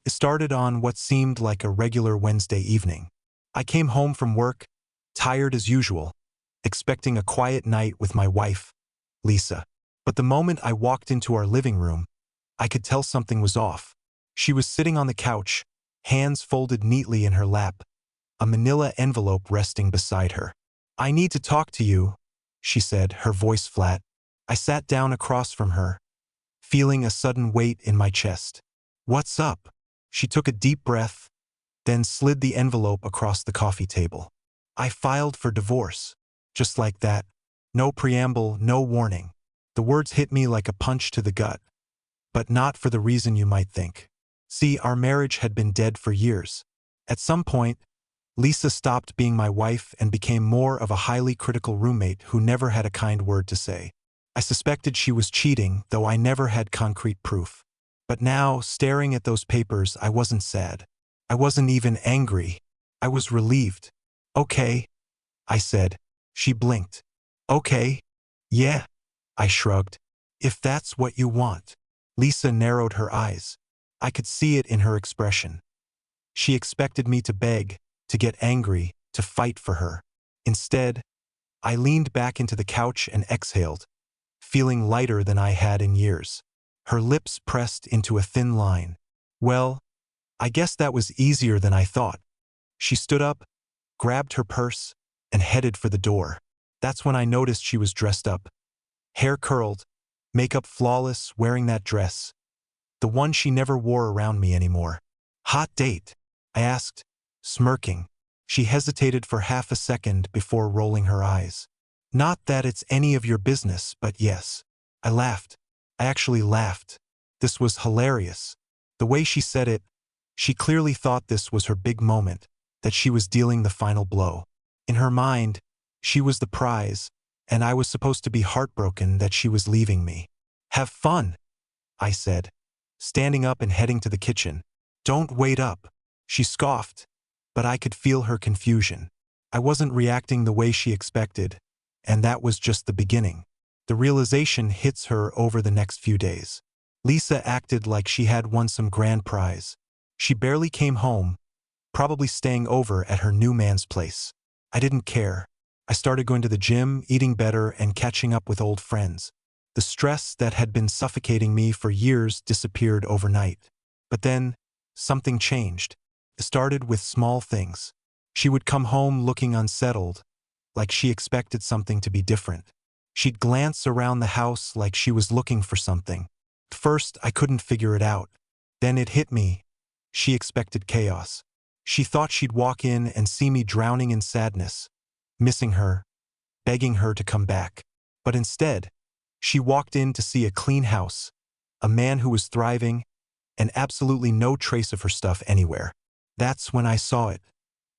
It started on what seemed like a regular Wednesday evening. I came home from work, tired as usual, expecting a quiet night with my wife, Lisa. But the moment I walked into our living room, I could tell something was off. She was sitting on the couch, hands folded neatly in her lap, a manila envelope resting beside her. "I need to talk to you," she said, her voice flat. I sat down across from her, feeling a sudden weight in my chest. "What's up?" She took a deep breath, then slid the envelope across the coffee table. "I filed for divorce." Just like that. No preamble, no warning. The words hit me like a punch to the gut. But not for the reason you might think. See, our marriage had been dead for years. At some point, Lisa stopped being my wife and became more of a highly critical roommate who never had a kind word to say. I suspected she was cheating, though I never had concrete proof. But now, staring at those papers, I wasn't sad. I wasn't even angry. I was relieved. "Okay," I said. She blinked. "Okay. Yeah." I shrugged. "If that's what you want." Lisa narrowed her eyes. I could see it in her expression. She expected me to beg, to get angry, to fight for her. Instead, I leaned back into the couch and exhaled, feeling lighter than I had in years. Her lips pressed into a thin line. "Well, I guess that was easier than I thought." She stood up, grabbed her purse, and headed for the door. That's when I noticed she was dressed up. Hair curled, makeup flawless, wearing that dress. The one she never wore around me anymore. "Hot date?" I asked, smirking. She hesitated for half a second before rolling her eyes. "Not that it's any of your business, but yes." I laughed. I actually laughed. This was hilarious. The way she said it, she clearly thought this was her big moment, that she was dealing the final blow. In her mind, she was the prize, and I was supposed to be heartbroken that she was leaving me. "Have fun," I said, standing up and heading to the kitchen. "Don't wait up." She scoffed, but I could feel her confusion. I wasn't reacting the way she expected, and that was just the beginning. The realization hits her over the next few days. Lisa acted like she had won some grand prize. She barely came home, probably staying over at her new man's place. I didn't care. I started going to the gym, eating better, and catching up with old friends. The stress that had been suffocating me for years disappeared overnight. But then, something changed. It started with small things. She would come home looking unsettled, like she expected something to be different. She'd glance around the house like she was looking for something. At first, I couldn't figure it out. Then it hit me. She expected chaos. She thought she'd walk in and see me drowning in sadness, missing her, begging her to come back. But instead, she walked in to see a clean house, a man who was thriving, and absolutely no trace of her stuff anywhere. That's when I saw it.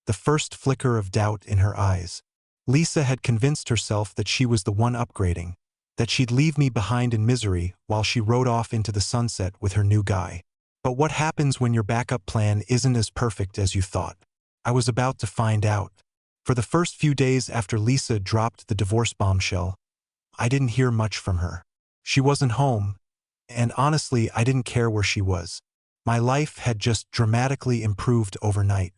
The first flicker of doubt in her eyes. Lisa had convinced herself that she was the one upgrading, that she'd leave me behind in misery while she rode off into the sunset with her new guy. But what happens when your backup plan isn't as perfect as you thought? I was about to find out. For the first few days after Lisa dropped the divorce bombshell, I didn't hear much from her. She wasn't home, and honestly, I didn't care where she was. My life had just dramatically improved overnight.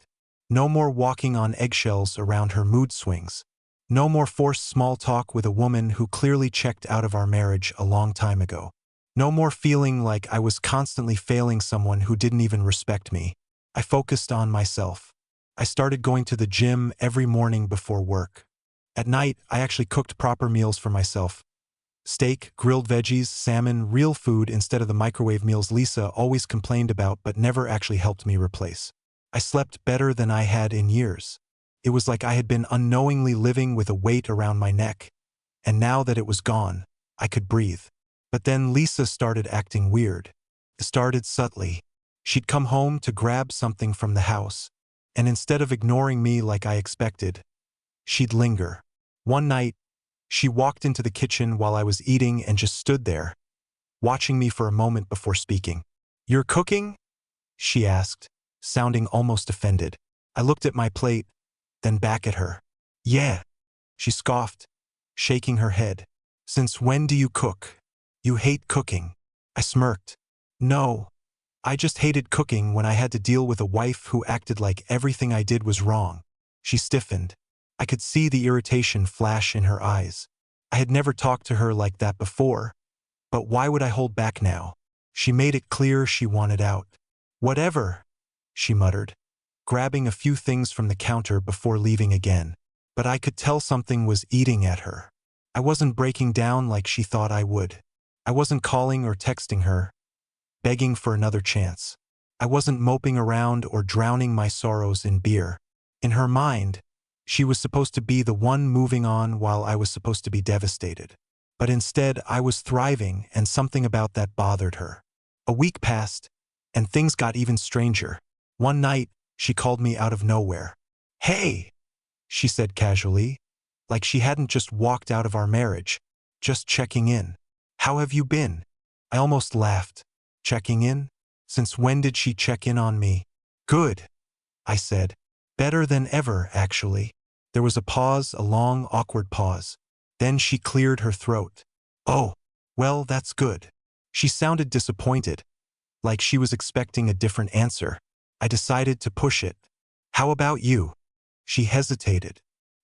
No more walking on eggshells around her mood swings. No more forced small talk with a woman who clearly checked out of our marriage a long time ago. No more feeling like I was constantly failing someone who didn't even respect me. I focused on myself. I started going to the gym every morning before work. At night, I actually cooked proper meals for myself. Steak, grilled veggies, salmon, real food instead of the microwave meals Lisa always complained about but never actually helped me replace. I slept better than I had in years. It was like I had been unknowingly living with a weight around my neck, and now that it was gone, I could breathe. But then Lisa started acting weird. It started subtly. She'd come home to grab something from the house, and instead of ignoring me like I expected, she'd linger. One night, she walked into the kitchen while I was eating and just stood there, watching me for a moment before speaking. "You're cooking?" she asked, sounding almost offended. I looked at my plate, then back at her. "Yeah," she scoffed, shaking her head. "Since when do you cook? You hate cooking." I smirked. "No, I just hated cooking when I had to deal with a wife who acted like everything I did was wrong. She stiffened. I could see the irritation flash in her eyes. I had never talked to her like that before, but why would I hold back now? She made it clear she wanted out. Whatever, she muttered, grabbing a few things from the counter before leaving again. But I could tell something was eating at her. I wasn't breaking down like she thought I would. I wasn't calling or texting her, begging for another chance. I wasn't moping around or drowning my sorrows in beer. In her mind, she was supposed to be the one moving on while I was supposed to be devastated. But instead, I was thriving, and something about that bothered her. A week passed, and things got even stranger. One night, she called me out of nowhere. "Hey," she said casually, like she hadn't just walked out of our marriage, just checking in. "How have you been?" I almost laughed. Checking in? Since when did she check in on me? "Good," I said. "Better than ever, actually." There was a pause, a long, awkward pause. Then she cleared her throat. "Oh, well, that's good." She sounded disappointed, like she was expecting a different answer. I decided to push it. "How about you?" She hesitated.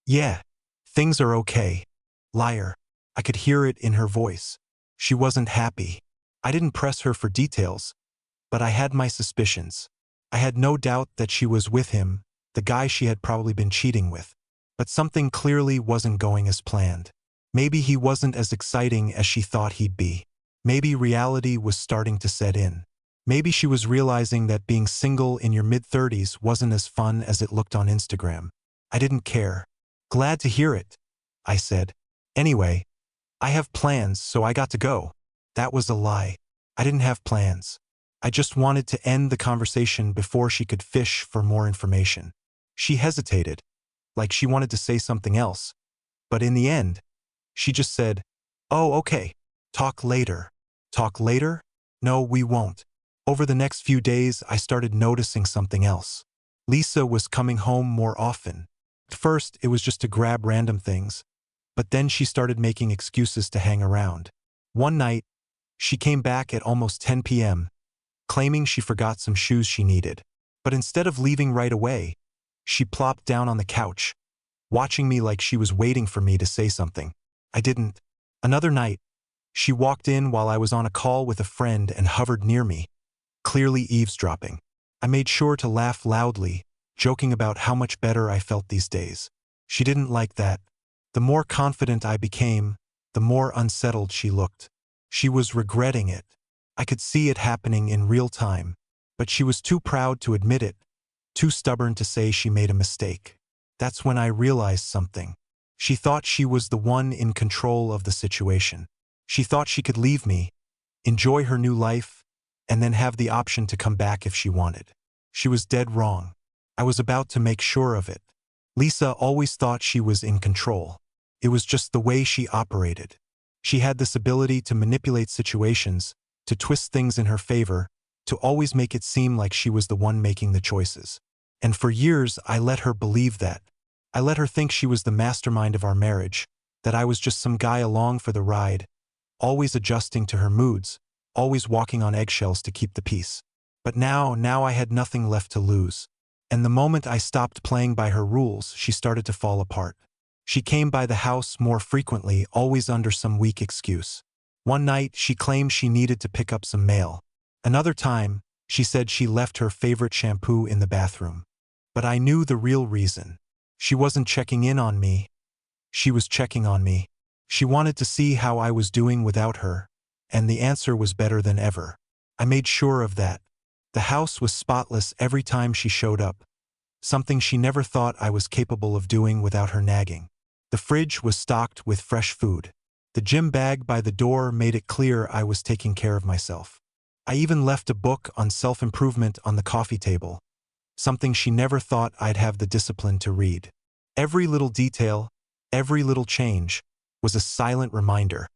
"Yeah, things are okay." Liar. I could hear it in her voice. She wasn't happy. I didn't press her for details, but I had my suspicions. I had no doubt that she was with him, the guy she had probably been cheating with. But something clearly wasn't going as planned. Maybe he wasn't as exciting as she thought he'd be. Maybe reality was starting to set in. Maybe she was realizing that being single in your mid-30s wasn't as fun as it looked on Instagram. I didn't care. "Glad to hear it," I said. "Anyway, I have plans, so I got to go." That was a lie. I didn't have plans. I just wanted to end the conversation before she could fish for more information. She hesitated, like she wanted to say something else. But in the end, she just said, "Oh, okay. Talk later." Talk later? No, we won't. Over the next few days, I started noticing something else. Lisa was coming home more often. At first, it was just to grab random things, but then she started making excuses to hang around. One night, she came back at almost 10 p.m., claiming she forgot some shoes she needed. But instead of leaving right away, she plopped down on the couch, watching me like she was waiting for me to say something. I didn't. Another night, she walked in while I was on a call with a friend and hovered near me, clearly eavesdropping. I made sure to laugh loudly, joking about how much better I felt these days. She didn't like that. The more confident I became, the more unsettled she looked. She was regretting it. I could see it happening in real time, but she was too proud to admit it, too stubborn to say she made a mistake. That's when I realized something. She thought she was the one in control of the situation. She thought she could leave me, enjoy her new life, and then have the option to come back if she wanted. She was dead wrong. I was about to make sure of it. Lisa always thought she was in control. It was just the way she operated. She had this ability to manipulate situations, to twist things in her favor, to always make it seem like she was the one making the choices. And for years, I let her believe that. I let her think she was the mastermind of our marriage, that I was just some guy along for the ride, always adjusting to her moods, always walking on eggshells to keep the peace. But now I had nothing left to lose. And the moment I stopped playing by her rules, she started to fall apart. She came by the house more frequently, always under some weak excuse. One night, she claimed she needed to pick up some mail. Another time, she said she left her favorite shampoo in the bathroom. But I knew the real reason. She wasn't checking in on me. She was checking on me. She wanted to see how I was doing without her, and the answer was better than ever. I made sure of that. The house was spotless every time she showed up, something she never thought I was capable of doing without her nagging. The fridge was stocked with fresh food. The gym bag by the door made it clear I was taking care of myself. I even left a book on self-improvement on the coffee table, something she never thought I'd have the discipline to read. Every little detail, every little change, was a silent reminder.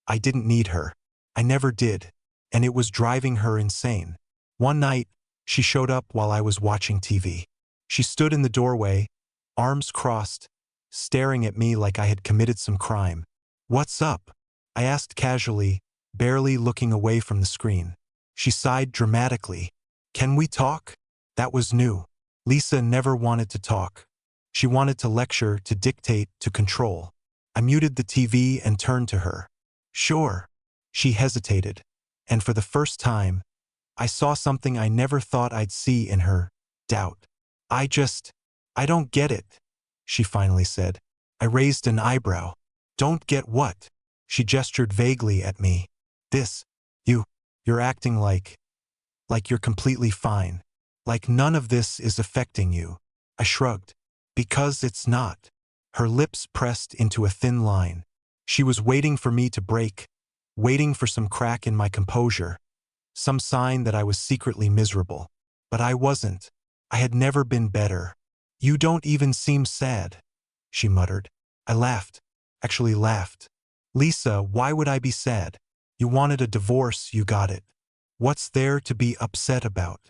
I didn't need her. I never did, and it was driving her insane. One night, she showed up while I was watching TV. She stood in the doorway, arms crossed, staring at me like I had committed some crime. "What's up?" I asked casually, barely looking away from the screen. She sighed dramatically. Can we talk? That was new. Lisa never wanted to talk. She wanted to lecture, to dictate, to control. I muted the TV and turned to her. Sure. She hesitated. And for the first time, I saw something I never thought I'd see in her: doubt. I don't get it, she finally said. I raised an eyebrow. Don't get what? She gestured vaguely at me. This. You're acting like you're completely fine. Like none of this is affecting you. I shrugged. Because it's not. Her lips pressed into a thin line. She was waiting for me to break, waiting for some crack in my composure, some sign that I was secretly miserable. But I wasn't. I had never been better. You don't even seem sad, she muttered. I laughed. Actually laughed. Lisa, why would I be sad? You wanted a divorce, you got it. What's there to be upset about?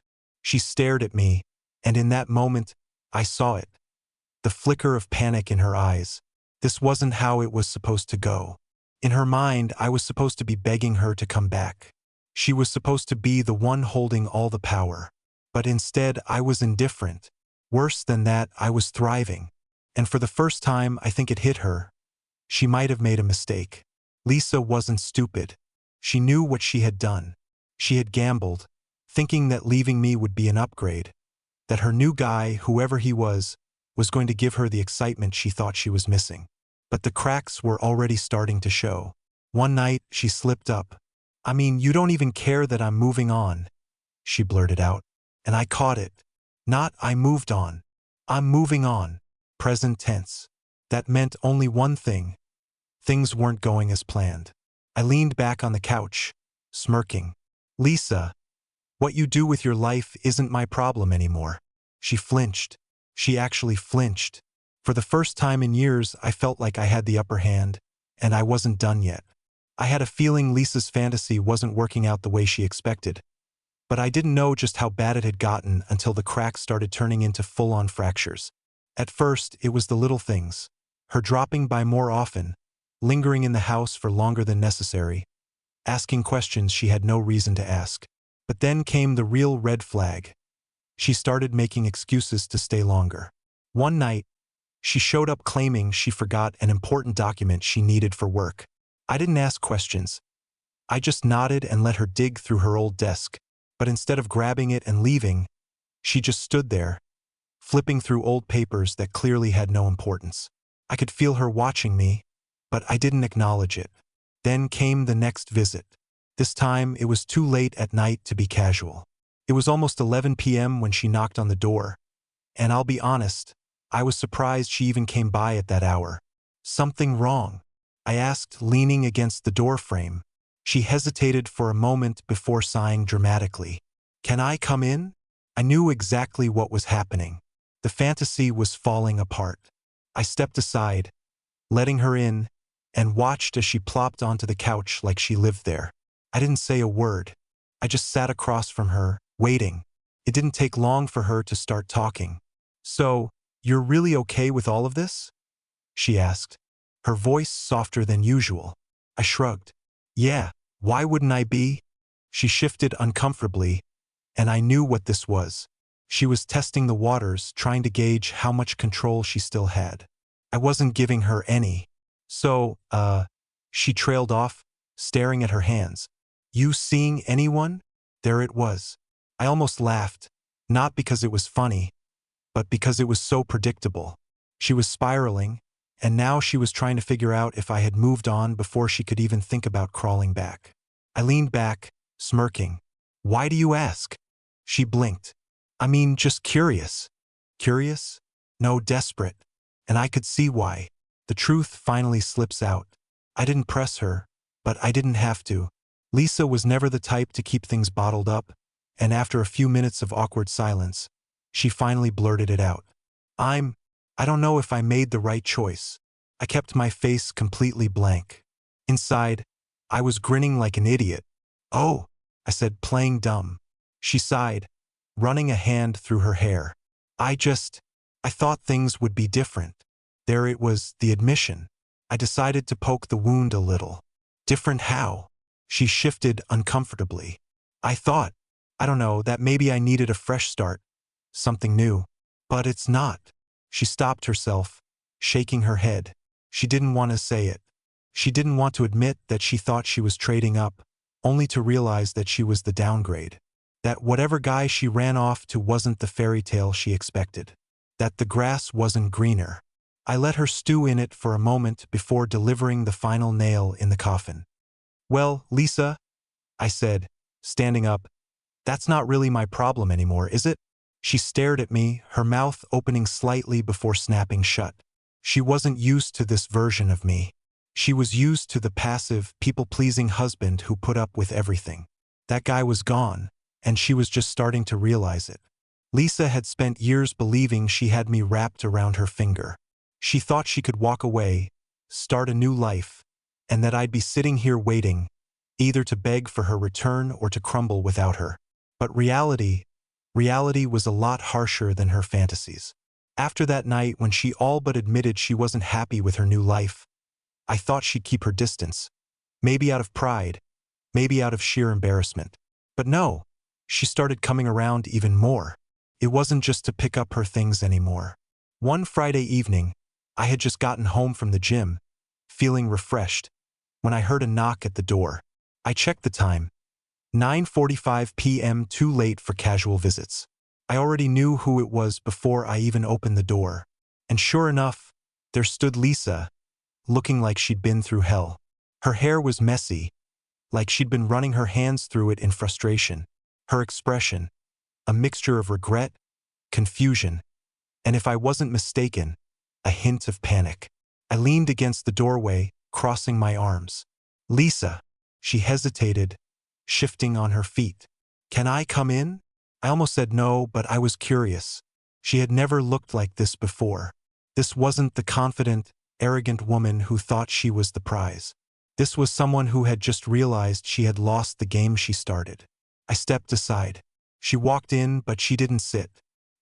She stared at me, and in that moment, I saw it. The flicker of panic in her eyes. This wasn't how it was supposed to go. In her mind, I was supposed to be begging her to come back. She was supposed to be the one holding all the power. But instead, I was indifferent. Worse than that, I was thriving. And for the first time, I think it hit her. She might have made a mistake. Lisa wasn't stupid. She knew what she had done. She had gambled, thinking that leaving me would be an upgrade, that her new guy, whoever he was going to give her the excitement she thought she was missing. But the cracks were already starting to show. One night, she slipped up. I mean, you don't even care that I'm moving on, she blurted out. And I caught it. Not I moved on. I'm moving on. Present tense. That meant only one thing. Things weren't going as planned. I leaned back on the couch, smirking. Lisa, what you do with your life isn't my problem anymore. She flinched. She actually flinched. For the first time in years, I felt like I had the upper hand, and I wasn't done yet. I had a feeling Lisa's fantasy wasn't working out the way she expected. But I didn't know just how bad it had gotten until the cracks started turning into full-on fractures. At first, it was the little things. Her dropping by more often, lingering in the house for longer than necessary, asking questions she had no reason to ask. But then came the real red flag. She started making excuses to stay longer. One night, she showed up claiming she forgot an important document she needed for work. I didn't ask questions. I just nodded and let her dig through her old desk. But instead of grabbing it and leaving, she just stood there, flipping through old papers that clearly had no importance. I could feel her watching me, but I didn't acknowledge it. Then came the next visit. This time, it was too late at night to be casual. It was almost 11 p.m. when she knocked on the door. And I'll be honest, I was surprised she even came by at that hour. Something wrong? I asked, leaning against the door frame. She hesitated for a moment before sighing dramatically. Can I come in? I knew exactly what was happening. The fantasy was falling apart. I stepped aside, letting her in, and watched as she plopped onto the couch like she lived there. I didn't say a word. I just sat across from her, waiting. It didn't take long for her to start talking. So, you're really okay with all of this? She asked, her voice softer than usual. I shrugged. Yeah, why wouldn't I be? She shifted uncomfortably, and I knew what this was. She was testing the waters, trying to gauge how much control she still had. I wasn't giving her any. So, she trailed off, staring at her hands. You seeing anyone? There it was. I almost laughed, not because it was funny, but because it was so predictable. She was spiraling, and now she was trying to figure out if I had moved on before she could even think about crawling back. I leaned back, smirking. Why do you ask? She blinked. I mean, just curious. Curious? No, desperate. And I could see why. The truth finally slips out. I didn't press her, but I didn't have to. Lisa was never the type to keep things bottled up, and after a few minutes of awkward silence, she finally blurted it out. I don't know if I made the right choice. I kept my face completely blank. Inside, I was grinning like an idiot. Oh, I said, playing dumb. She sighed, running a hand through her hair. I thought things would be different. There it was, the admission. I decided to poke the wound a little. Different how? She shifted uncomfortably. I thought, I don't know, that maybe I needed a fresh start, something new. But it's not. She stopped herself, shaking her head. She didn't want to say it. She didn't want to admit that she thought she was trading up, only to realize that she was the downgrade. That whatever guy she ran off to wasn't the fairy tale she expected. That the grass wasn't greener. I let her stew in it for a moment before delivering the final nail in the coffin. Well, Lisa, I said, standing up, that's not really my problem anymore, is it? She stared at me, her mouth opening slightly before snapping shut. She wasn't used to this version of me. She was used to the passive, people-pleasing husband who put up with everything. That guy was gone, and she was just starting to realize it. Lisa had spent years believing she had me wrapped around her finger. She thought she could walk away, start a new life, and that I'd be sitting here waiting, either to beg for her return or to crumble without her. But reality was a lot harsher than her fantasies. After that night when she all but admitted she wasn't happy with her new life, I thought she'd keep her distance. Maybe out of pride, maybe out of sheer embarrassment. But no, she started coming around even more. It wasn't just to pick up her things anymore. One Friday evening, I had just gotten home from the gym, feeling refreshed, when I heard a knock at the door. I checked the time. 9:45 p.m. too late for casual visits. I already knew who it was before I even opened the door. And sure enough, there stood Lisa, looking like she'd been through hell. Her hair was messy, like she'd been running her hands through it in frustration. Her expression, a mixture of regret, confusion, and if I wasn't mistaken, a hint of panic. I leaned against the doorway, crossing my arms. Lisa, she hesitated, shifting on her feet. Can I come in? I almost said no, but I was curious. She had never looked like this before. This wasn't the confident, arrogant woman who thought she was the prize. This was someone who had just realized she had lost the game she started. I stepped aside. She walked in, but she didn't sit.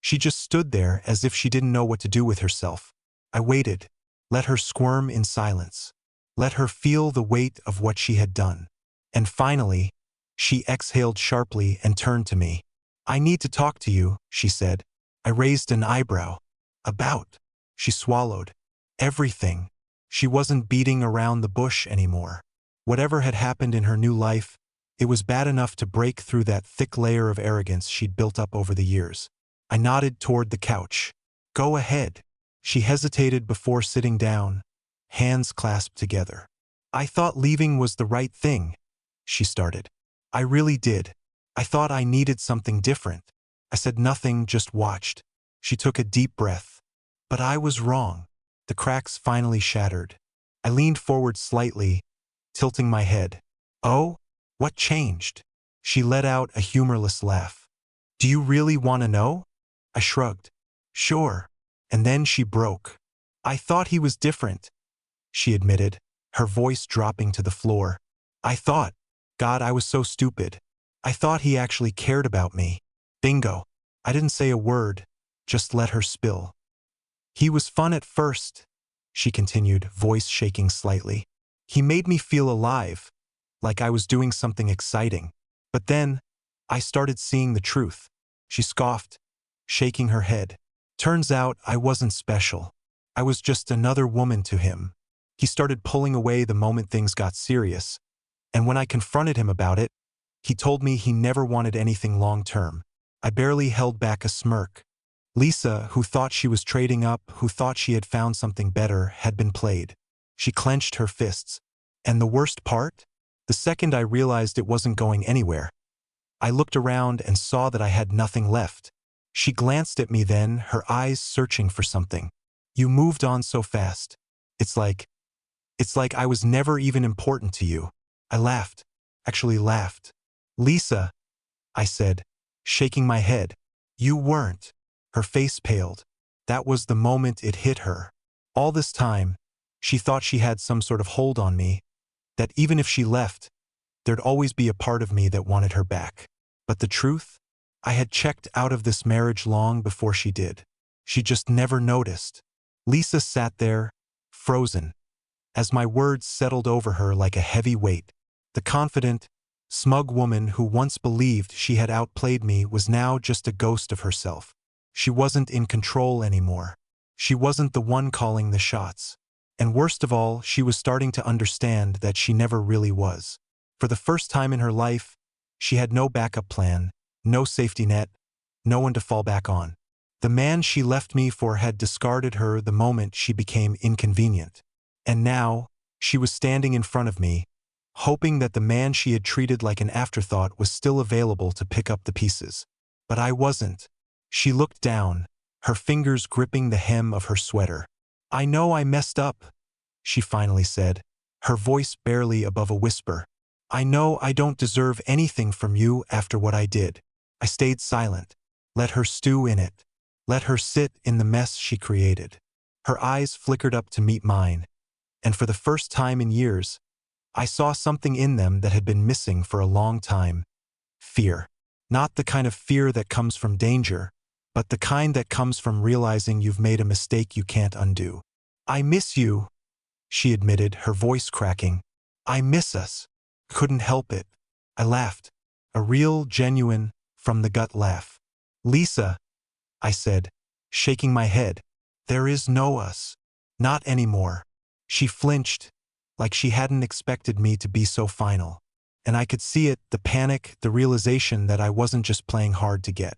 She just stood there as if she didn't know what to do with herself. I waited, let her squirm in silence, let her feel the weight of what she had done. And finally, she exhaled sharply and turned to me. I need to talk to you, she said. I raised an eyebrow. About. She swallowed. Everything. She wasn't beating around the bush anymore. Whatever had happened in her new life, it was bad enough to break through that thick layer of arrogance she'd built up over the years. I nodded toward the couch. Go ahead. She hesitated before sitting down, hands clasped together. I thought leaving was the right thing, she started. I really did. I thought I needed something different. I said nothing, just watched. She took a deep breath. But I was wrong. The cracks finally shattered. I leaned forward slightly, tilting my head. Oh? What changed? She let out a humorless laugh. Do you really want to know? I shrugged. Sure. And then she broke. I thought he was different, she admitted, her voice dropping to the floor. I thought, God, I was so stupid. I thought he actually cared about me. Bingo. I didn't say a word, just let her spill. He was fun at first, she continued, voice shaking slightly. He made me feel alive, like I was doing something exciting. But then, I started seeing the truth. She scoffed, shaking her head. Turns out I wasn't special. I was just another woman to him. He started pulling away the moment things got serious, and when I confronted him about it, he told me he never wanted anything long-term. I barely held back a smirk. Lisa, who thought she was trading up, who thought she had found something better, had been played. She clenched her fists. And the worst part? The second I realized it wasn't going anywhere, I looked around and saw that I had nothing left. She glanced at me then, her eyes searching for something. You moved on so fast. It's like I was never even important to you. I laughed. Actually laughed. Lisa, I said, shaking my head. You weren't. Her face paled. That was the moment it hit her. All this time, she thought she had some sort of hold on me, that even if she left, there'd always be a part of me that wanted her back. But the truth? I had checked out of this marriage long before she did. She just never noticed. Lisa sat there, frozen, as my words settled over her like a heavy weight. The confident, smug woman who once believed she had outplayed me was now just a ghost of herself. She wasn't in control anymore. She wasn't the one calling the shots. And worst of all, she was starting to understand that she never really was. For the first time in her life, she had no backup plan, no safety net, no one to fall back on. The man she left me for had discarded her the moment she became inconvenient. And now, she was standing in front of me, hoping that the man she had treated like an afterthought was still available to pick up the pieces. But I wasn't. She looked down, her fingers gripping the hem of her sweater. "I know I messed up," she finally said, her voice barely above a whisper. "I know I don't deserve anything from you after what I did." I stayed silent. Let her stew in it. Let her sit in the mess she created. Her eyes flickered up to meet mine, and for the first time in years, I saw something in them that had been missing for a long time. Fear. Not the kind of fear that comes from danger, but the kind that comes from realizing you've made a mistake you can't undo. "I miss you," she admitted, her voice cracking. "I miss us." Couldn't help it. I laughed. A real, genuine, from-the-gut laugh. "Lisa," I said, shaking my head, "there is no us. Not anymore." She flinched, like she hadn't expected me to be so final. And I could see it, the panic, the realization that I wasn't just playing hard to get.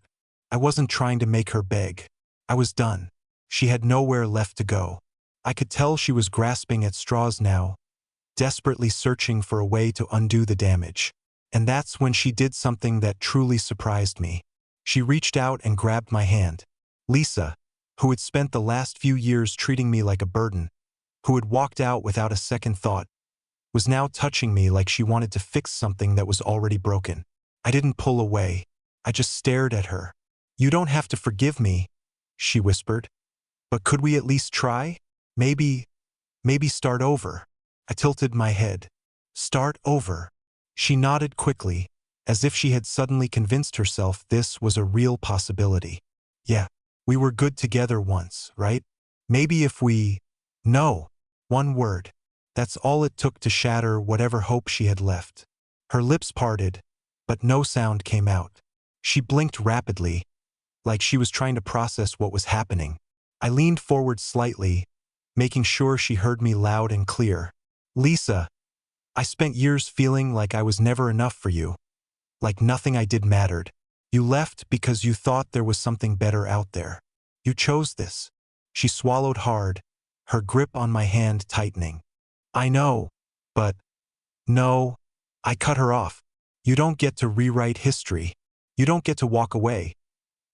I wasn't trying to make her beg. I was done. She had nowhere left to go. I could tell she was grasping at straws now, desperately searching for a way to undo the damage. And that's when she did something that truly surprised me. She reached out and grabbed my hand. Lisa, who had spent the last few years treating me like a burden, who had walked out without a second thought, was now touching me like she wanted to fix something that was already broken. I didn't pull away. I just stared at her. "You don't have to forgive me," she whispered. "But could we at least try? Maybe start over." I tilted my head. "Start over?" She nodded quickly, as if she had suddenly convinced herself this was a real possibility. "Yeah, we were good together once, right? Maybe if we—" "No." One word. That's all it took to shatter whatever hope she had left. Her lips parted, but no sound came out. She blinked rapidly, like she was trying to process what was happening. I leaned forward slightly, making sure she heard me loud and clear. "Lisa, I spent years feeling like I was never enough for you, like nothing I did mattered. You left because you thought there was something better out there. You chose this." She swallowed hard, her grip on my hand tightening. "I know, but—" "No." I cut her off. "You don't get to rewrite history. You don't get to walk away,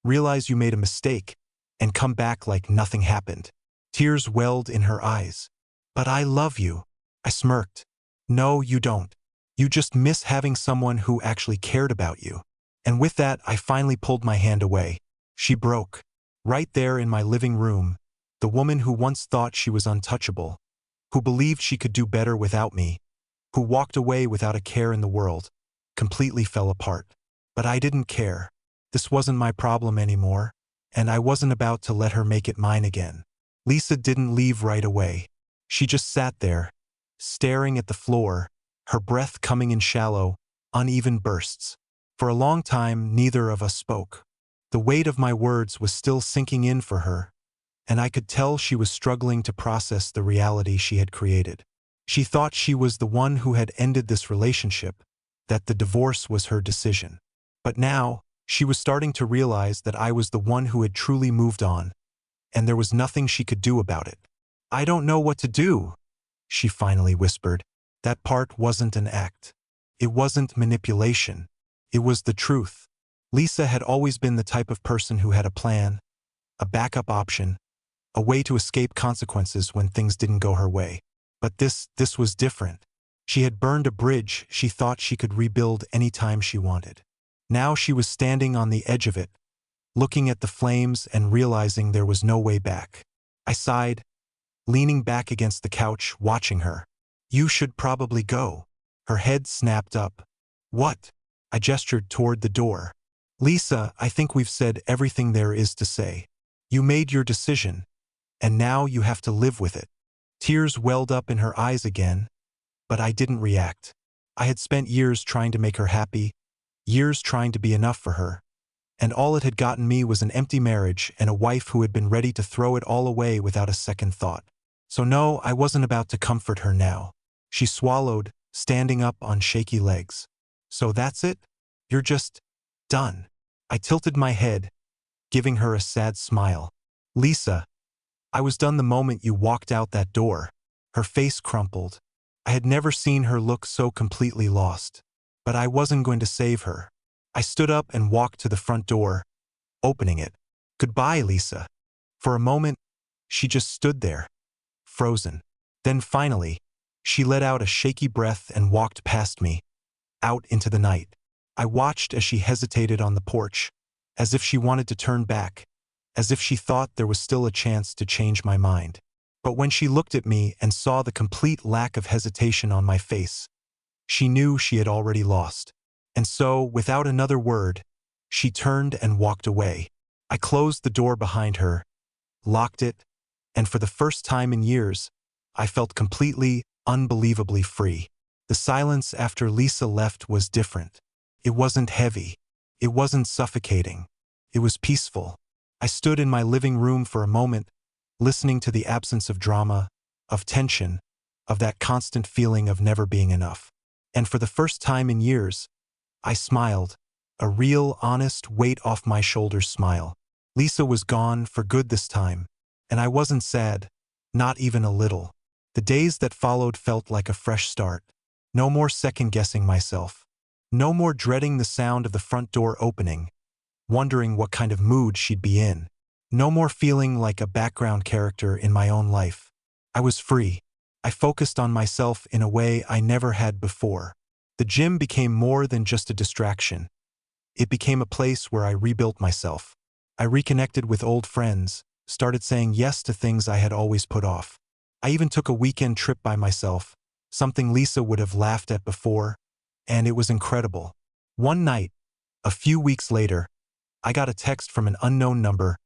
realize you made a mistake, and come back like nothing happened." Tears welled in her eyes. "But I love you." I smirked. "No, you don't. You just miss having someone who actually cared about you." And with that, I finally pulled my hand away. She broke. Right there in my living room, the woman who once thought she was untouchable, who believed she could do better without me, who walked away without a care in the world, completely fell apart. But I didn't care. This wasn't my problem anymore, and I wasn't about to let her make it mine again. Lisa didn't leave right away. She just sat there, staring at the floor, her breath coming in shallow, uneven bursts. For a long time, neither of us spoke. The weight of my words was still sinking in for her, and I could tell she was struggling to process the reality she had created. She thought she was the one who had ended this relationship, that the divorce was her decision. But now, she was starting to realize that I was the one who had truly moved on, and there was nothing she could do about it. "I don't know what to do," she finally whispered. That part wasn't an act. It wasn't manipulation. It was the truth. Lisa had always been the type of person who had a plan, a backup option, a way to escape consequences when things didn't go her way. But this was different. She had burned a bridge she thought she could rebuild any time she wanted. Now she was standing on the edge of it, looking at the flames and realizing there was no way back. I sighed, leaning back against the couch, watching her. "You should probably go." Her head snapped up. "What?" I gestured toward the door. "Lisa, I think we've said everything there is to say. You made your decision, and now you have to live with it." Tears welled up in her eyes again, but I didn't react. I had spent years trying to make her happy, years trying to be enough for her, and all it had gotten me was an empty marriage and a wife who had been ready to throw it all away without a second thought. So no, I wasn't about to comfort her now. She swallowed, standing up on shaky legs. So that's it? You're just done. I tilted my head, giving her a sad smile. Lisa, I was done the moment you walked out that door. Her face crumpled. I had never seen her look so completely lost. But I wasn't going to save her. I stood up and walked to the front door, opening it. Goodbye, Lisa. For a moment, she just stood there, frozen. Then finally, she let out a shaky breath and walked past me, out into the night. I watched as she hesitated on the porch, as if she wanted to turn back, as if she thought there was still a chance to change my mind. But when she looked at me and saw the complete lack of hesitation on my face, she knew she had already lost. And so, without another word, she turned and walked away. I closed the door behind her, locked it, and for the first time in years, I felt completely, unbelievably free. The silence after Lisa left was different. It wasn't heavy. It wasn't suffocating. It was peaceful. I stood in my living room for a moment, listening to the absence of drama, of tension, of that constant feeling of never being enough. And for the first time in years, I smiled, a real, honest, weight off my shoulders smile. Lisa was gone for good this time, and I wasn't sad, not even a little. The days that followed felt like a fresh start. No more second-guessing myself. No more dreading the sound of the front door opening, wondering what kind of mood she'd be in. No more feeling like a background character in my own life. I was free. I focused on myself in a way I never had before. The gym became more than just a distraction. It became a place where I rebuilt myself. I reconnected with old friends, started saying yes to things I had always put off. I even took a weekend trip by myself, something Lisa would have laughed at before, and it was incredible. One night, a few weeks later, I got a text from an unknown number.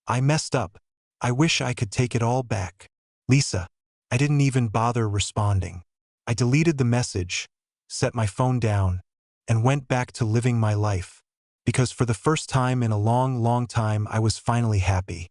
I messed up. I wish I could take it all back. Lisa. I didn't even bother responding. I deleted the message, set my phone down, and went back to living my life. Because for the first time in a long, long time, I was finally happy.